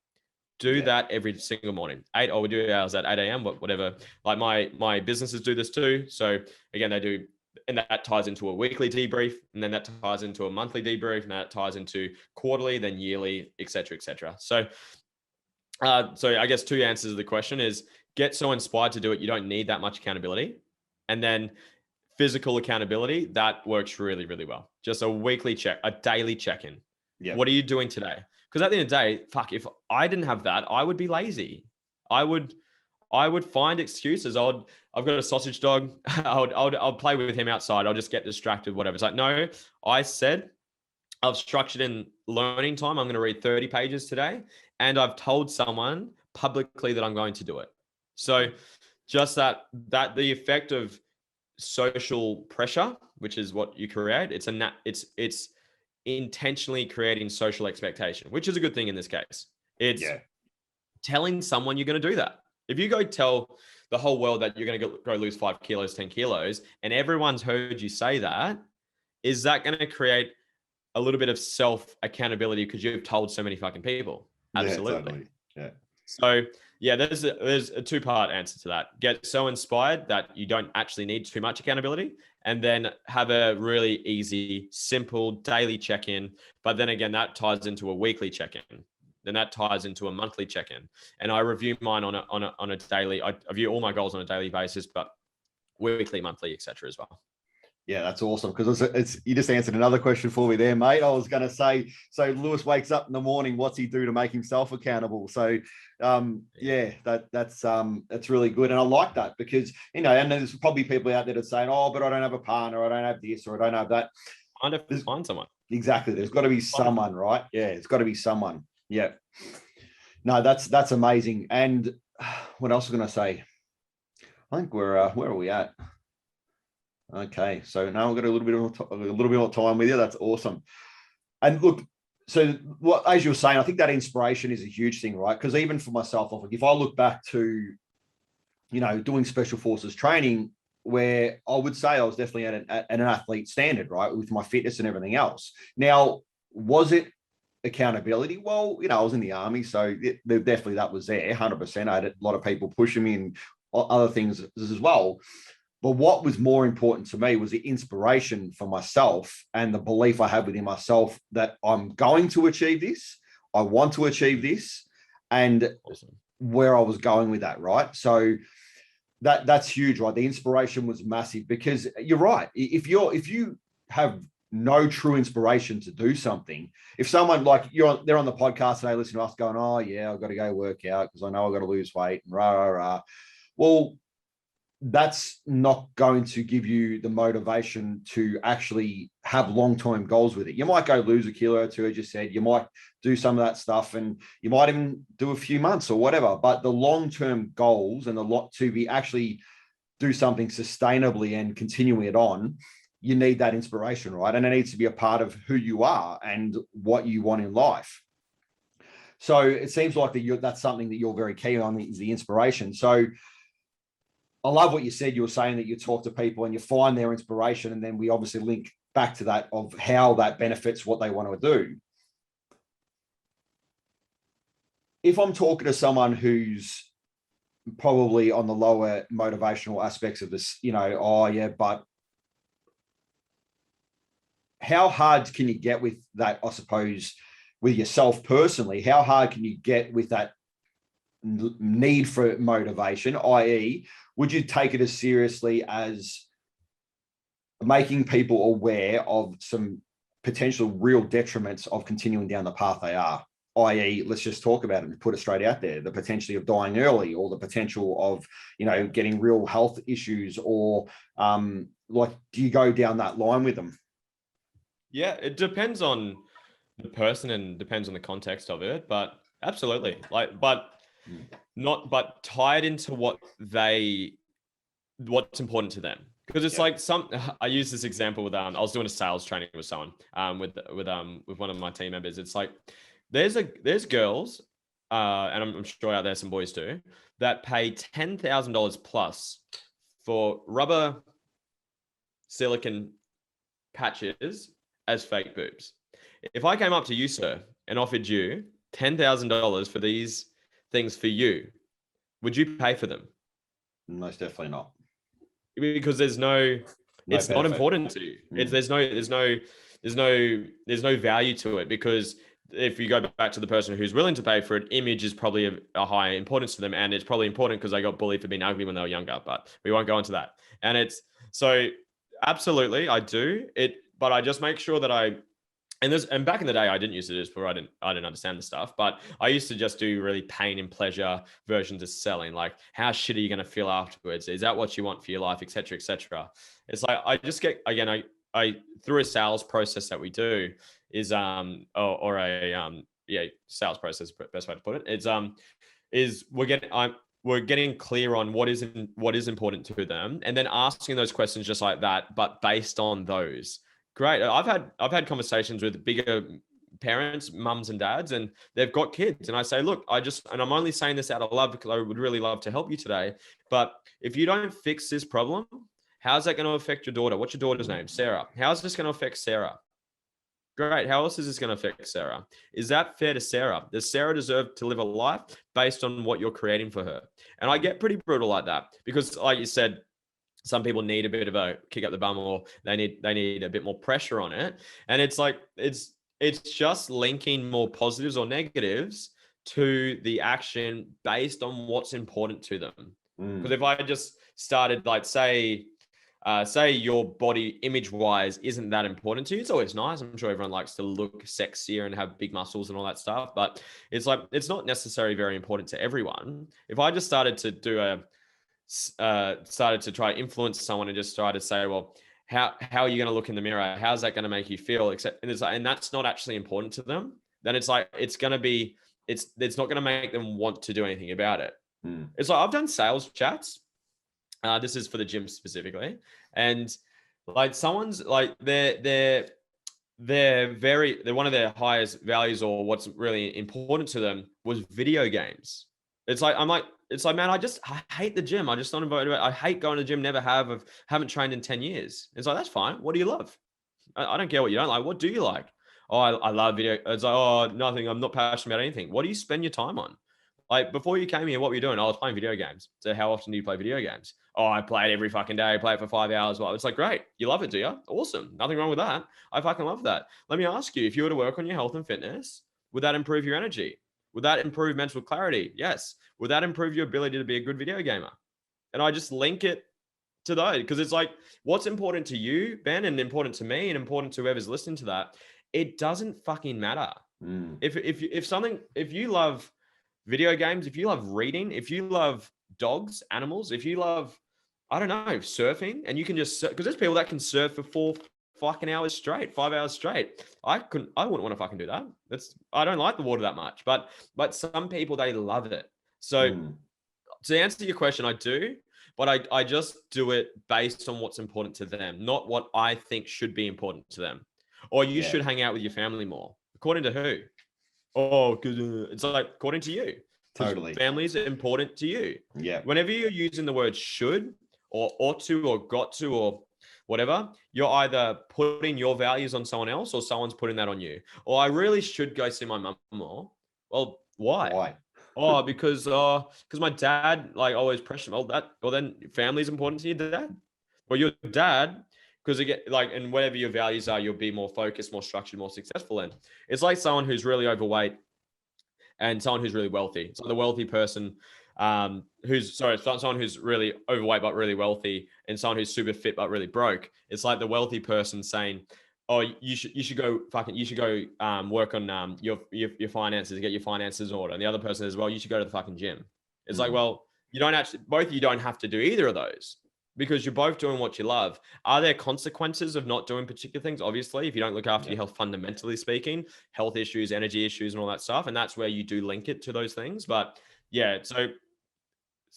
Do that every single morning. We do ours at 8 a.m., whatever. Like my businesses do this too. So again, they do, and that ties into a weekly debrief, and then that ties into a monthly debrief, and that ties into quarterly, then yearly, et cetera, et cetera. So I guess two answers to the question is get so inspired to do it. You don't need that much accountability. And then physical accountability, that works really, really well. Just a weekly check, a daily check-in. Yeah. What are you doing today? Because at the end of the day, fuck, if I didn't have that, I would be lazy. I would find excuses. I've got a sausage dog. I'll play with him outside. I'll just get distracted, whatever. It's like, no, I said I've structured in learning time. I'm going to read 30 pages today. And I've told someone publicly that I'm going to do it. So just that the effect of social pressure, which is what you create, it's intentionally creating social expectation, which is a good thing in this case. It's telling someone you're going to do that. If you go tell the whole world that you're going to go lose 5 kilos, 10 kilos, and everyone's heard you say that, is that going to create a little bit of self accountability because you've told so many fucking people? Absolutely. Yeah, totally. Yeah. So yeah, there's a two-part answer to that. Get so inspired that you don't actually need too much accountability, and then have a really easy, simple daily check-in. But then again, that ties into a weekly check-in. Then that ties into a monthly check-in. And I review mine on a daily. I view all my goals on a daily basis, but weekly, monthly, etc. as well. Yeah, that's awesome, because it's you just answered another question for me there, mate. I was going to say, so Lewis wakes up in the morning, what's he do to make himself accountable? So, that's really good, and I like that because and there's probably people out there that saying, oh, but I don't have a partner, I don't have this, or I don't have that. Find someone. Exactly, there's got to be someone, right? Yeah, it's got to be someone. Yeah, no, that's amazing. And what else was I going to say? I think where are we at? Okay, so now we've got a little bit more time with you. That's awesome. And look, so what, as you were saying, I think that inspiration is a huge thing, right? Because even for myself, if I look back to, doing special forces training, where I would say I was definitely at an athlete standard, right, with my fitness and everything else. Now, was it accountability? Well, I was in the army, so definitely that was there, 100%. I had a lot of people pushing me and other things as well. But what was more important to me was the inspiration for myself and the belief I have within myself that I'm going to achieve this. I want to achieve this, and where I was going with that, right? So that's huge, right? The inspiration was massive, because you're right. If you have no true inspiration to do something, if someone like they're on the podcast today, listening to us going, oh yeah, I've got to go work out because I know I've got to lose weight and rah, rah, rah. Well, that's not going to give you the motivation to actually have long-term goals with it. You might go lose a kilo or two, as you said. You might do some of that stuff, and you might even do a few months or whatever. But the long-term goals and the lot to be actually do something sustainably and continuing it on, you need that inspiration, right? And it needs to be a part of who you are and what you want in life. So it seems like that's something that you're very keen on, is the inspiration. So I love what you said. You were saying that you talk to people and you find their inspiration, and then we obviously link back to that of how that benefits what they want to do. If I'm talking to someone who's probably on the lower motivational aspects of this, oh yeah, but how hard can you get with that? I suppose with yourself personally, how hard can you get with that need for motivation, i.e., would you take it as seriously as making people aware of some potential real detriments of continuing down the path they are, i.e., let's just talk about it and put it straight out there, the potential of dying early, or the potential of, getting real health issues, or do you go down that line with them? Yeah, it depends on the person and depends on the context of it, but absolutely. But tied into what's important to them. Because it's like I use this example with I was doing a sales training with someone with one of my team members. It's like there's girls and I'm sure out there some boys too that pay $10,000 plus for rubber silicon patches as fake boobs. If I came up to you, sir, and offered you $10,000 for these things for you, would you pay for them? Most definitely not. Because it's benefit. Not important to you. There's no value to it, because if you go back to the person who's willing to pay for it, image is probably a high importance to them. And it's probably important because they got bullied for being ugly when they were younger, but we won't go into that. And it's so absolutely, I do it, but I just make sure that and back in the day, I didn't use to do this before. I didn't understand the stuff, but I used to just do really pain and pleasure versions of selling. Like, how shit are you going to feel afterwards? Is that what you want for your life, et cetera, et cetera? It's like, I just get, again, I through a sales process that we do is, sales process, best way to put it. We're getting clear on what is important to them, and then asking those questions just like that, but based on those. Great. I've had conversations with bigger parents, mums and dads, and they've got kids. And I say, look, and I'm only saying this out of love because I would really love to help you today. But if you don't fix this problem, how's that going to affect your daughter? What's your daughter's name? Sarah. How's this going to affect Sarah? Great. How else is this going to affect Sarah? Is that fair to Sarah? Does Sarah deserve to live a life based on what you're creating for her? And I get pretty brutal like that because, like you said, some people need a bit of a kick up the bum, or they need a bit more pressure on it. And it's like, it's just linking more positives or negatives to the action based on what's important to them. Because if I just started, like, say your body image wise isn't that important to you, it's always nice. I'm sure everyone likes to look sexier and have big muscles and all that stuff, but it's like, it's not necessarily very important to everyone. If I just started to started to try to influence someone and just try to say, well, how are you going to look in the mirror? How's that going to make you feel? And that's not actually important to them. Then it's like, it's not going to make them want to do anything about it. It's like, I've done sales chats. This is for the gym specifically. And like, someone's like, they're one of their highest values, or what's really important to them, was video games. It's like, man, I hate the gym. I just don't about it. I hate going to the gym. Haven't trained in 10 years. It's like, that's fine. What do you love? I don't care what you don't like. What do you like? Oh, I love video. It's like, oh, nothing. I'm not passionate about anything. What do you spend your time on? Like, before you came here, what were you doing? I was playing video games. So how often do you play video games? Oh, I play it every fucking day. I play it for 5 hours. Well, it's like, great. You love it, do you? Awesome. Nothing wrong with that. I fucking love that. Let me ask you, if you were to work on your health and fitness, would that improve your energy? Would that improve mental clarity? Yes. Would that improve your ability to be a good video gamer? And I just link it to those, because it's like, what's important to you, Ben, and important to me, and important to whoever's listening to that, it doesn't fucking matter. If you love video games, if you love reading, if you love dogs, animals, if you love, I don't know, surfing, and you can just, because there's people that can surf for 4 fucking hours straight, 5 hours straight. I wouldn't want to fucking do that. I don't like the water that much, but some people, they love it. So to answer your question, I do, but I just do it based on what's important to them, not what I think should be important to them. Or you should hang out with your family more. According to who? Oh, because it's like, according to you. Totally. Families are important to you. Yeah. Whenever you're using the word should or ought to or got to or whatever, you're either putting your values on someone else, or someone's putting that on you. Or I really should go see my mum more. Well, why? Oh, because my dad like always pressured me. Well then family's important to your dad. Well, your dad, because again, like, and whatever your values are, you'll be more focused, more structured, more successful. And it's like someone who's really overweight and someone who's really wealthy. So the wealthy person, someone who's really overweight but really wealthy, and someone who's super fit but really broke. It's like the wealthy person saying, "Oh, you should go work on your finances, get your finances in order." And the other person says, "Well, you should go to the fucking gym." It's like, well, you don't actually, both of you don't have to do either of those because you're both doing what you love. Are there consequences of not doing particular things? Obviously, if you don't look after your health, fundamentally speaking, health issues, energy issues, and all that stuff. And that's where you do link it to those things. But yeah, so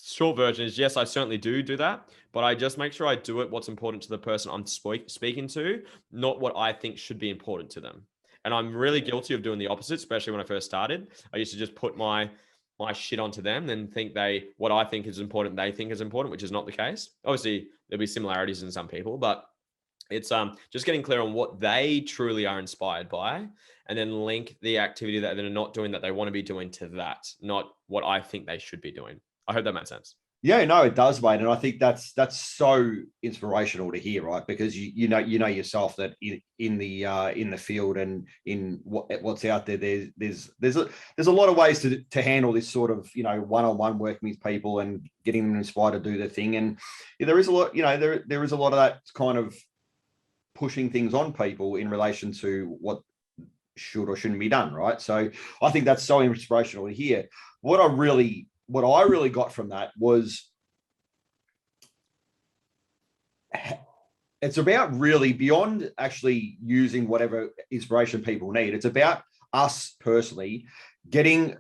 short version is yes, I certainly do that, but I just make sure I do it what's important to the person I'm speaking to, not what I think should be important to them. And I'm really guilty of doing the opposite, especially when I first started. I used to just put my shit onto them and think what I think is important, they think is important, which is not the case. Obviously, there'll be similarities in some people, but it's just getting clear on what they truly are inspired by, and then link the activity that they're not doing that they want to be doing to that, not what I think they should be doing. I hope that makes sense. Yeah, no, it does, mate, and I think that's so inspirational to hear, right? Because you know yourself that in the field and in what's out there, there's a lot of ways to handle this sort of one-on-one working with people and getting them inspired to do their thing, and there is a lot there is a lot of that kind of pushing things on people in relation to what should or shouldn't be done, right? So I think that's so inspirational to hear. What I really got from that was it's about really beyond actually using whatever inspiration people need. It's about us personally getting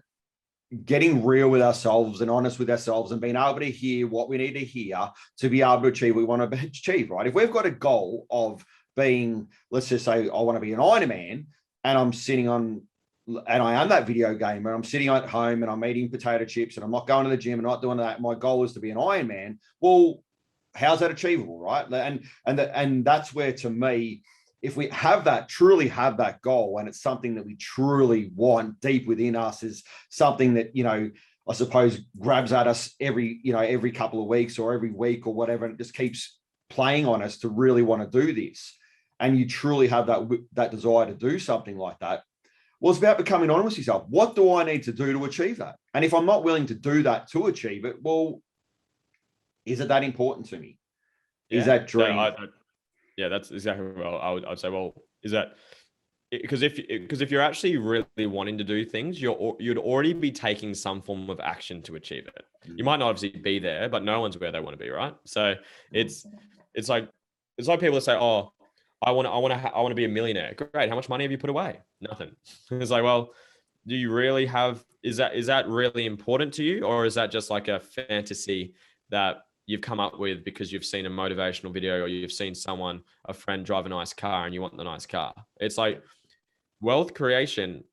real with ourselves and honest with ourselves and being able to hear what we need to hear to be able to achieve what we want to achieve, right? If we've got a goal of being, let's just say I want to be an Ironman, and I'm sitting on, and I am that video gamer, I'm sitting at home and I'm eating potato chips and I'm not going to the gym and not doing that. My goal is to be an Ironman. Well, how's that achievable, right? And that's where, to me, if we truly have that goal, and it's something that we truly want deep within us, is something that, I suppose grabs at us every couple of weeks or every week or whatever, and it just keeps playing on us to really want to do this. And you truly have that desire to do something like that. Well, it's about becoming honest with yourself. What do I need to do to achieve that? And if I'm not willing to do that to achieve it, well, is it that important to me? Is that dream? Yeah, that's exactly what I would say. Well, is that because if you're actually really wanting to do things, you'd already be taking some form of action to achieve it. You might not obviously be there, but no one's where they want to be, right? So it's like people say, "Oh, I want to be a millionaire." Great. How much money have you put away? Nothing. It's like, well, do you really have? Is that really important to you, or is that just like a fantasy that you've come up with because you've seen a motivational video or you've seen a friend drive a nice car and you want the nice car? It's like wealth creation.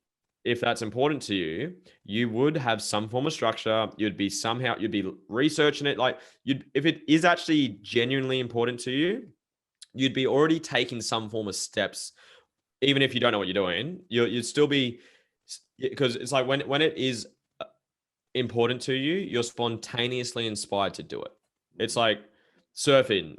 If that's important to you, you would have some form of structure. You'd be researching it. Like if it is actually genuinely important to you, you'd be already taking some form of steps. Even if you don't know what you're doing, you'd still be, because it's like when it is important to you, you're spontaneously inspired to do it. It's like surfing,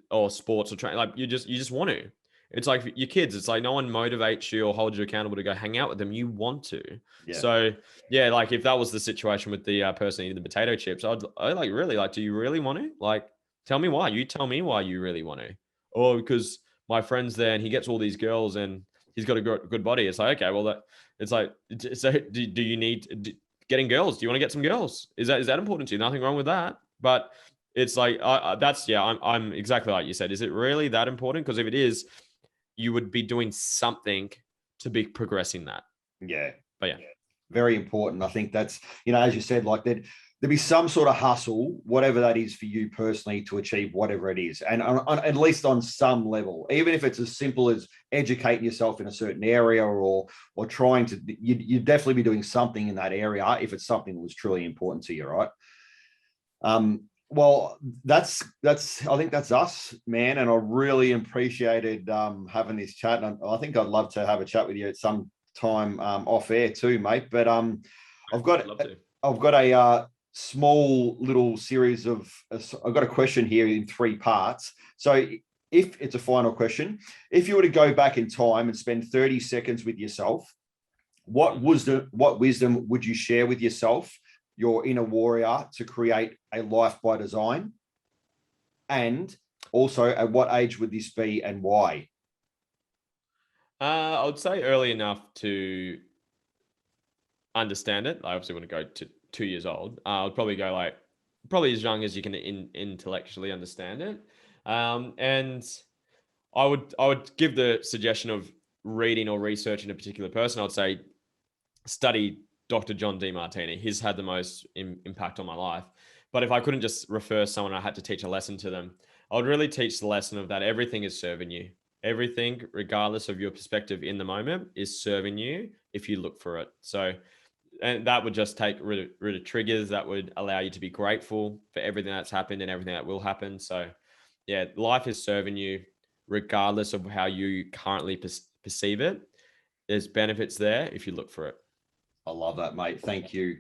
or sports or training. Like you just want to. It's like your kids. It's like no one motivates you or holds you accountable to go hang out with them. You want to. Yeah. So yeah, like if that was the situation with the person eating the potato chips, I'd like really like, do you really want to? Like, tell me why. You tell me why you really want to. Or because my friend's there and he gets all these girls and he's got a good body. It's like, okay, well it's like, so do you need getting girls? Do you want to get some girls? Is that important to you? Nothing wrong with that. But it's like, I'm exactly like you said. Is it really that important? Because if it is, you would be doing something to be progressing that. Yeah. But yeah. Very important. I think that's, as you said, like there'd be some sort of hustle, whatever that is for you personally, to achieve whatever it is. And at least on some level, even if it's as simple as educating yourself in a certain area or trying to, you'd definitely be doing something in that area if it's something that was truly important to you, right? Well, that's I think that's us, man. And I really appreciated having this chat. And I think I'd love to have a chat with you at some time off air too, mate. But I've got I'd love to. I've got a small little series of. I've got a question here in 3 parts. So, if it's a final question, if you were to go back in time and spend 30 seconds with yourself, what wisdom would you share with yourself, your inner warrior, to create a life by design? And also, at what age would this be and why? I would say early enough to understand it. I obviously wouldn't go to 2 years old. I'd probably go like probably as young as you can intellectually understand it. And I would give the suggestion of reading or researching a particular person. I'd say study Dr. John Demartini. He's had the most impact on my life. But if I couldn't just refer someone, I had to teach a lesson to them. I would really teach the lesson of that everything is serving you. Everything, regardless of your perspective in the moment, is serving you if you look for it. So, and that would just take rid of triggers. That would allow you to be grateful for everything that's happened and everything that will happen. So, yeah, life is serving you regardless of how you currently perceive it. There's benefits there if you look for it. I love that, mate. Thank you.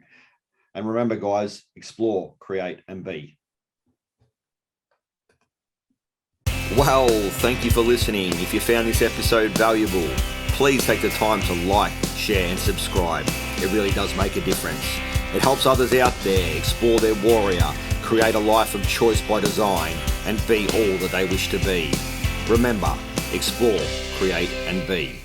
And remember, guys, explore, create, and be. Well, thank you for listening. If you found this episode valuable, please take the time to like, share, and subscribe. It really does make a difference. It helps others out there explore their warrior, create a life of choice by design, and be all that they wish to be. Remember, explore, create, and be.